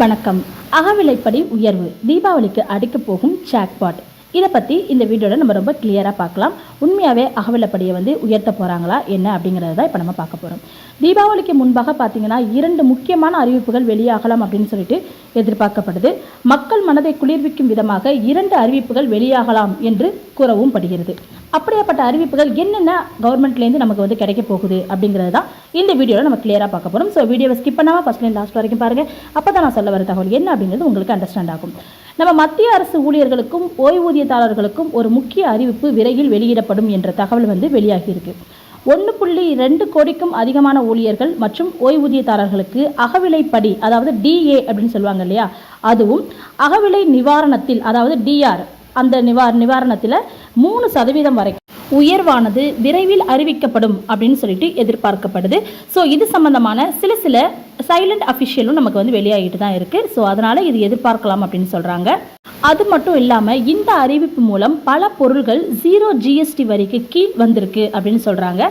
வணக்கம். அகவிலைப்படி உயர்வு தீபாவளிக்கு அடிக்க போகும் ஜாக்பாட். இதை பற்றி இந்த வீடியோவில் நம்ம ரொம்ப கிளியராக பார்க்கலாம். உண்மையாகவே அகவிலைப்படியை உயர்த்த போகிறாங்களா என்ன அப்படிங்கிறத தான் இப்போ நம்ம பார்க்க போகிறோம். தீபாவளிக்கு முன்பாக பார்த்தீங்கன்னா 2 முக்கியமான அறிவிப்புகள் வெளியாகலாம் அப்படின்னு சொல்லிட்டு எதிர்பார்க்கப்படுது. மக்கள் மனதை குளிர்விக்கும் விதமாக 2 அறிவிப்புகள் வெளியாகலாம் என்று கூறவும் படுகிறது. அப்படியாப்பட்ட அறிவிப்புகள் என்னென்ன கவர்மெண்ட்லேருந்து நமக்கு கிடைக்க போகுது அப்படிங்கிறது தான் இந்த வீடியோவில் நம்ம கிளியராக பார்க்க போகிறோம். ஸோ வீடியோவை ஸ்கிப் பண்ணாமல் ஃபஸ்ட்லேருந்து லாஸ்ட் வரைக்கும் பாருங்கள். அப்போ தான் நான் சொல்ல வர தகவல் என்ன அப்படிங்கிறது உங்களுக்கு அண்டர்ஸ்டாண்ட் ஆகும். நம்ம மத்திய அரசு ஊழியர்களுக்கும் ஓய்வூதியதாரர்களுக்கும் ஒரு முக்கிய அறிவிப்பு விரைவில் வெளியிடப்படும் என்ற தகவல் வெளியாகியிருக்கு. 1.2 கோடிக்கும் அதிகமான ஊழியர்கள் மற்றும் ஓய்வூதியதாரர்களுக்கு அகவிலைப்படி, அதாவது டிஏ அப்படின்னு சொல்லுவாங்க இல்லையா, அதுவும் அகவிலை நிவாரணத்தில், அதாவது டிஆர், அந்த நிவாரணத்தில் 3% வரைக்கும் உயர்வானது விரைவில் அறிவிக்கப்படும் அப்படின்னு சொல்லிட்டு எதிர்பார்க்கப்படுது. ஸோ இது சம்பந்தமான சில சைலண்ட் அஃபிஷியலும் நமக்கு வெளியாகிட்டு தான் இருக்குது. ஸோ அதனால் இது எதிர்பார்க்கலாம் அப்படின்னு சொல்கிறாங்க. அது மட்டும் இல்லாமல் இந்த அறிவிப்பு மூலம் பல பொருட்கள் 0 GST வரிக்கு கீழ் வந்திருக்கு அப்படின்னு சொல்கிறாங்க.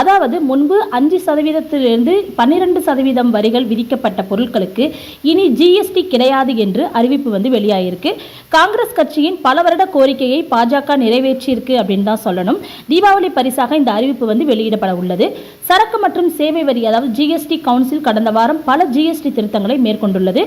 அதாவது முன்பு 5%லிருந்து 12% வரிகள் விதிக்கப்பட்ட பொருட்களுக்கு இனி GST கிடையாது என்று அறிவிப்பு வெளியாகிருக்கு. காங்கிரஸ் கட்சியின் பல வருட கோரிக்கையை பாஜக நிறைவேற்றியிருக்கு அப்படின்னு தான் சொல்லணும். தீபாவளி பரிசாக இந்த அறிவிப்பு வெளியிடப்பட உள்ளது. சரக்கு மற்றும் சேவை வரி, அதாவது GST கவுன்சில் கடந்த வாரம் பல GST திருத்தங்களை மேற்கொண்டுள்ளது.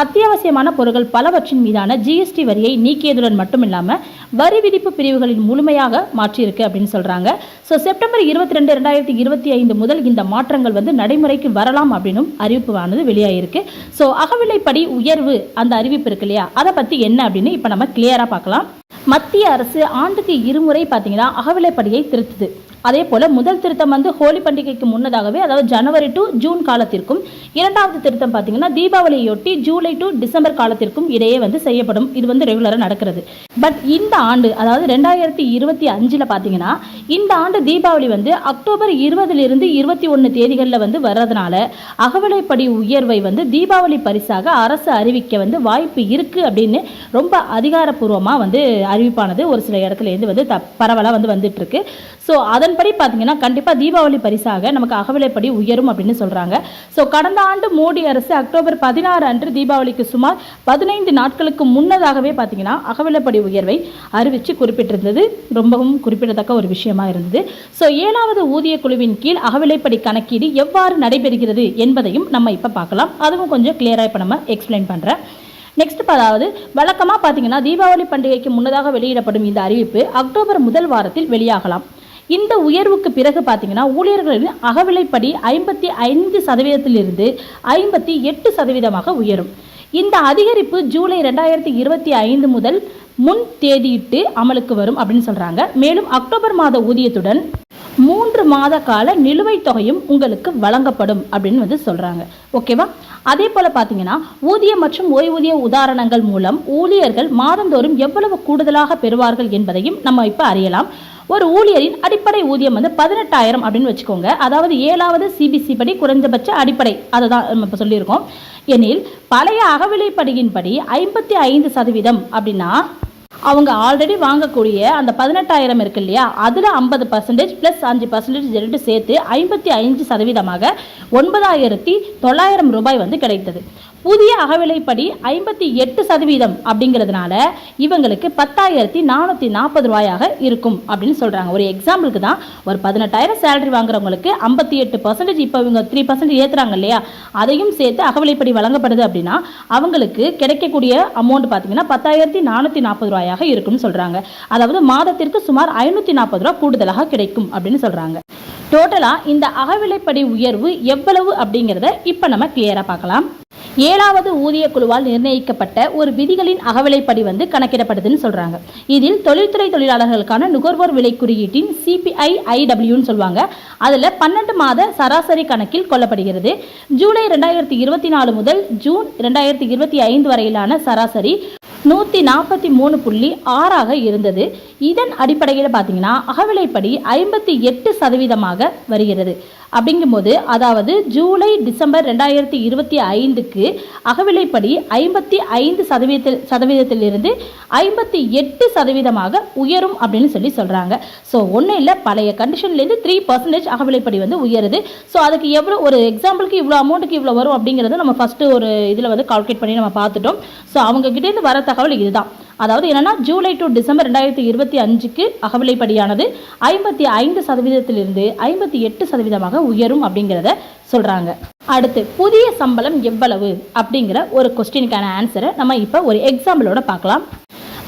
அத்தியாவசியமான பொருட்கள் பலவற்றின் மீதான GST வரியை நீக்கியதுடன் மட்டுமில்லாமல் வரி விதிப்பு பிரிவுகளில் முழுமையாக மாற்றியிருக்கு அப்படின்னு சொல்கிறாங்க. ஸோ செப்டம்பர் 22, 2025 முதல் இந்த மாற்றங்கள் நடைமுறைக்கு வரலாம் அப்படின்னும் அறிவிப்பானது வெளியாகிருக்கு. ஸோ அகவிலைப்படி உயர்வு அந்த அறிவிப்பு இருக்கு இல்லையா, அதை பற்றி என்ன அப்படின்னு இப்போ நம்ம கிளியராக பார்க்கலாம். மத்திய அரசு ஆண்டுக்கு 2 முறை பார்த்தீங்கன்னா அகவிலைப்படியை திருத்துது. அதே போல் முதல் திருத்தம் ஹோலி பண்டிகைக்கு முன்னதாகவே, அதாவது ஜனவரி டு ஜூன் காலத்திற்கும், இரண்டாவது திருத்தம் பார்த்தீங்கன்னா தீபாவளியொட்டி ஜூலை டு டிசம்பர் காலத்திற்கும் இடையே செய்யப்படும். இது ரெகுலராக நடக்கிறது. பட் இந்த ஆண்டு, அதாவது 2025 பார்த்தீங்கன்னா இந்த ஆண்டு தீபாவளி அக்டோபர் 20லிருந்து 21 தேதிகளில் வர்றதுனால அகவிலைப்படி உயர்வை தீபாவளி பரிசாக அரசு அறிவிக்க வாய்ப்பு இருக்கு அப்படின்னு ரொம்ப அதிகாரப்பூர்வமாக அறிவிப்பானது ஒரு சில இடத்துல இருந்து பரவலாக வந்துட்டு இருக்கு. ஸோ அதன்படி பார்த்தீங்கன்னா கண்டிப்பாக தீபாவளி பரிசாக நமக்கு அகவிலைப்படி உயரும் அப்படின்னு சொல்கிறாங்க. ஸோ கடந்த ஆண்டு மோடி அரசு அக்டோபர் 16 அன்று தீபாவளிக்கு சுமார் 15 நாட்களுக்கு முன்னதாகவே பார்த்தீங்கன்னா அகவிலைப்படி உயர்வை அறிவித்து குறிப்பிட்டிருந்தது. ரொம்பவும் குறிப்பிடத்தக்க ஒரு விஷயமா இருந்தது. ஸோ 7வது ஊதிய குழுவின் கீழ் அகவிலைப்படி கணக்கீடு எவ்வாறு நடைபெறுகிறது என்பதையும் நம்ம இப்போ பார்க்கலாம். அதுவும் கொஞ்சம் கிளியராக இப்போ நம்ம எக்ஸ்பிளைன் பண்ணுறேன். நெக்ஸ்ட், அதாவது வழக்கமாக பார்த்தீங்கன்னா தீபாவளி பண்டிகைக்கு முன்னதாக வெளியிடப்படும் இந்த அறிவிப்பு அக்டோபர் முதல் வாரத்தில் வெளியாகலாம். இந்த உயர்வுக்கு பிறகு பார்த்தீங்கன்னா ஊழியர்களின் அகவிலைப்படி 55%லிருந்து 58% உயரும். இந்த அதிகரிப்பு ஜூலை 2025 முதல் முன் தேதியிட்டு அமலுக்கு வரும் அப்படின்னு சொல்கிறாங்க. மேலும் அக்டோபர் மாத ஊதியத்துடன் 3 மாத கால நிலுவைத் தொகையும் உங்களுக்கு வழங்கப்படும் அப்படின்னு சொல்கிறாங்க. ஓகேவா? அதே போல் பார்த்தீங்கன்னா ஊதிய மற்றும் ஓய்வூதிய உதாரணங்கள் மூலம் ஊழியர்கள் மாதந்தோறும் எவ்வளவு கூடுதலாக பெறுவார்கள் என்பதையும் நம்ம இப்போ அறியலாம். ஒரு ஊழியரின் அடிப்படை ஊதியம் 18,000 அப்படின்னு வச்சுக்கோங்க. அதாவது 7வது CBC படி குறைந்தபட்ச அடிப்படை, அதை தான் நம்ம இப்போ சொல்லியிருக்கோம். எனில் பழைய அகவிலைப்படியின்படி 55% அப்படின்னா அவங்க ஆல்ரெடி வாங்கக்கூடிய அந்த 18,000 இருக்கு இல்லையா, அதில் 50% ப்ளஸ் 5% சேர்த்து 55%, 9,900 ரூபாய் கிடைத்தது. புதிய அகவிலைப்படி 58% அப்படிங்கிறதுனால இவங்களுக்கு 10,440 ரூபாயாக இருக்கும் அப்படின்னு சொல்கிறாங்க. ஒரு எக்ஸாம்பிளுக்கு தான், ஒரு 18,000 சேலரி வாங்குறவங்களுக்கு 58%, இப்போ இவங்க 3% ஏற்றுறாங்க இல்லையா, அதையும் சேர்த்து அகவிலைப்படி வழங்கப்படுது அப்படின்னா அவங்களுக்கு கிடைக்கக்கூடிய அமௌண்ட் பார்த்தீங்கன்னா 10,440 ரூபாயாக இருக்கும்னு சொல்கிறாங்க. அதாவது மாதத்திற்கு சுமார் 540 ரூபா கூடுதலாக கிடைக்கும் அப்படின்னு சொல்கிறாங்க. டோட்டலாக இந்த அகவிலைப்படி உயர்வு எவ்வளவு அப்படிங்கிறத இப்போ நம்ம கிளியராக பார்க்கலாம். 7வது ஊதிய குழுவால் நிர்ணயிக்கப்பட்ட ஒரு விதிகளின் அகவிலைப்படி கணக்கிடப்படுதுன்னு சொல்கிறாங்க. இதில் தொழில்துறை தொழிலாளர்களுக்கான நுகர்வோர் விலை குறியீட்டின் CPI-IWன்னு சொல்லுவாங்க. அதில் 12 மாத சராசரி கணக்கில் கொள்ளப்படுகிறது. ஜூலை 2024 முதல் ஜூன் 2025 வரையிலான சராசரி 143.6 இருந்தது. இதன் அடிப்படையில் பார்த்தீங்கன்னா அகவிலைப்படி 58% வருகிறது. அப்படிங்கும்போது அதாவது ஜூலை டிசம்பர் 2025க்கு அகவிலைப்படி 55% 58% உயரும் அப்படின்னு சொல்றாங்க. ஸோ ஒன்றும் இல்லை, பழைய கண்டிஷன்லேருந்து 3% அகவிலைப்படி உயருது. ஸோ அதுக்கு எவ்வளோ, ஒரு எக்ஸாம்பிளுக்கு இவ்வளோ அமௌண்ட்டுக்கு இவ்வளோ வரும் அப்படிங்கிறது நம்ம ஃபஸ்ட்டு ஒரு இதில் கால்குலேட் பண்ணி நம்ம பார்த்துட்டோம். ஸோ அவங்க கிட்டேருந்து வர தகவல் இதுதான். அதாவது என்னன்னா, ஜூலை டு டிசம்பர் 2025க்கு அகவிலைப்படியானது 55% 58% உயரும் அப்படிங்கிறத சொல்றாங்க. அடுத்து புதிய சம்பளம் எவ்வளவு அப்படிங்கிற ஒரு கொஸ்டினுக்கான ஆன்சரை நம்ம இப்போ ஒரு எக்ஸாம்பிளோட பார்க்கலாம்.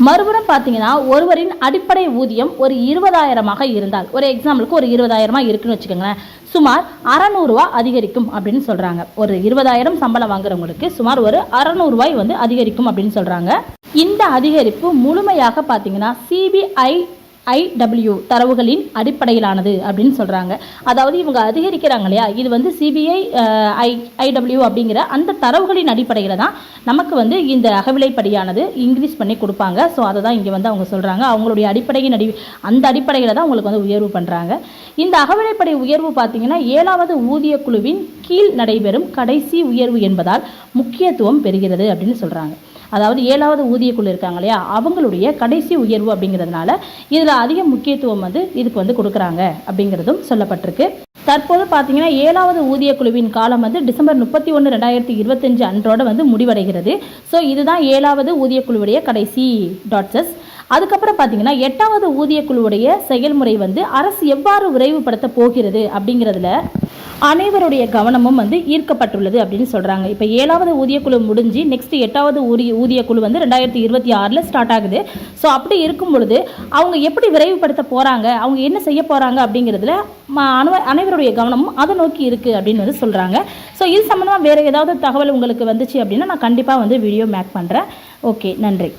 மறுபுறம் பார்த்தீங்கன்னா, ஒருவரின் அடிப்படை ஊதியம் ஒரு 20,000 இருந்தால், ஒரு எக்ஸாம்பிளுக்கு ஒரு 20,000 இருக்குன்னு வச்சுக்கோங்களேன், சுமார் 600 ரூபா அதிகரிக்கும் அப்படின்னு சொல்றாங்க. ஒரு 20,000 சம்பளம் வாங்குறவங்களுக்கு சுமார் ஒரு 600 ரூபாய் அதிகரிக்கும் அப்படின்னு சொல்றாங்க. இந்த அதிகரிப்பு முழுமையாக பார்த்தீங்கன்னா CBIIW தரவுகளின் அடிப்படையிலானது அப்படின்னு சொல்றாங்க. அதாவது இவங்க அதிகரிக்கிறாங்க இல்லையா, இது CBIIW அப்படிங்கிற அந்த தரவுகளின் அடிப்படையில் தான் நமக்கு இந்த அகவிலைப்படியானது இன்க்ரீஸ் பண்ணி கொடுப்பாங்க. ஸோ அதை தான் இங்கே அவங்க சொல்றாங்க. அவங்களுடைய அந்த அடிப்படையில் தான் உங்களுக்கு உயர்வு பண்றாங்க. இந்த அகவிலைப்படி உயர்வு பார்த்தீங்கன்னா 7வது ஊதிய குழுவின் கீழ் நடைபெறும் கடைசி உயர்வு என்பதால் முக்கியத்துவம் பெறுகிறது அப்படின்னு சொல்றாங்க. அதாவது 7வது ஊதியக்குழு இருக்காங்க இல்லையா, அவங்களுடைய கடைசி உயர்வு அப்படிங்கிறதுனால இதில் அதிக முக்கியத்துவம் இதுக்கு கொடுக்குறாங்க அப்படிங்கிறதும் சொல்லப்பட்டிருக்கு. தற்போது பார்த்தீங்கன்னா 7வது ஊதியக்குழுவின் காலம் டிசம்பர் 31, 2025 அன்றோட முடிவடைகிறது. ஸோ இதுதான் 7வது ஊதியக்குழுவுடைய கடைசி டாட்ஸஸ். அதுக்கப்புறம் பார்த்தீங்கன்னா 8வது ஊதியக்குழுவுடைய செயல்முறை அரசு எவ்வாறு விரைவுபடுத்த போகிறது அப்படிங்கிறதுல அனைவருடைய கவனமும் ஈர்க்கப்பட்டுள்ளது அப்படின்னு சொல்றாங்க. இப்போ 7வது ஊதியக்குழு முடிஞ்சு நெக்ஸ்ட் 8வது ஊதியக்குழு 2026 ஸ்டார்ட் ஆகுது. ஸோ அப்படி இருக்கும் பொழுது அவங்க எப்படி விரைவுபடுத்த போறாங்க, அவங்க என்ன செய்ய போறாங்க அப்படிங்கிறதுல அனைவருடைய கவனமும் அதை நோக்கி இருக்கு அப்படின்னு சொல்றாங்க. ஸோ இது சம்பந்தமா வேற ஏதாவது தகவல் உங்களுக்கு வந்துச்சு அப்படின்னா நான் கண்டிப்பாக வீடியோ மேக் பண்றேன். ஓகே, நன்றி.